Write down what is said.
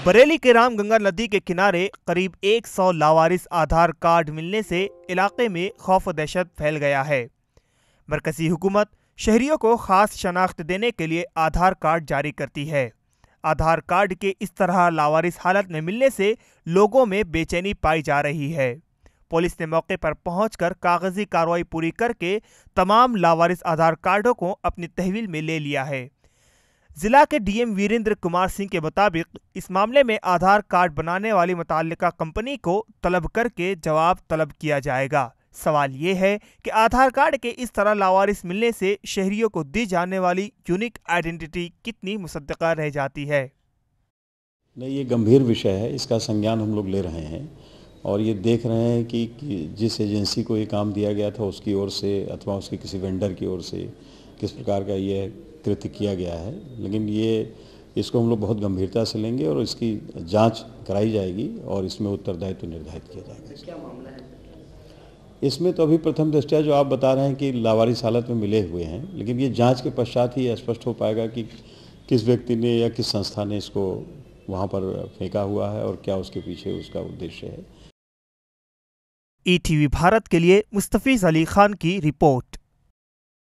बरेली के रामगंगा नदी के किनारे करीब 100 लावारिस आधार कार्ड मिलने से इलाके में खौफ व दहशत फैल गया है। मरकजी हुकूमत शहरियों को खास शनाख्त देने के लिए आधार कार्ड जारी करती है। आधार कार्ड के इस तरह लावारिस हालत में मिलने से लोगों में बेचैनी पाई जा रही है। पुलिस ने मौके पर पहुंचकर कागजी कार्रवाई पूरी करके तमाम लावारिस आधार कार्डों को अपनी तहवील में ले लिया है। जिला के डीएम वीरेंद्र कुमार सिंह के मुताबिक इस मामले में आधार कार्ड बनाने वाली मुताल्लिका कंपनी को तलब करके जवाब तलब किया जाएगा। सवाल ये है कि आधार कार्ड के इस तरह लावारिस मिलने से शहरियों को दी जाने वाली यूनिक आइडेंटिटी कितनी मुसद्दका रह जाती है। नहीं, ये गंभीर विषय है, इसका संज्ञान हम लोग ले रहे हैं और ये देख रहे हैं कि जिस एजेंसी को ये काम दिया गया था उसकी ओर से अथवा उसके किसी वेंडर की ओर से किस प्रकार का ये कृत्य किया गया है। लेकिन इसको हम लोग बहुत गंभीरता से लेंगे और इसकी जांच कराई जाएगी और इसमें उत्तरदायित्व निर्धारित किया जाएगा। क्या मामला है इसमें तो अभी प्रथम दृष्टया जो आप बता रहे हैं कि लावारिस हालत में मिले हुए हैं, लेकिन ये जांच के पश्चात ही स्पष्ट हो पाएगा कि किस व्यक्ति ने या किस संस्था ने इसको वहाँ पर फेंका हुआ है और क्या उसके पीछे उसका उद्देश्य है। ईटीवी भारत के लिए मुस्तफीज अली खान की रिपोर्ट।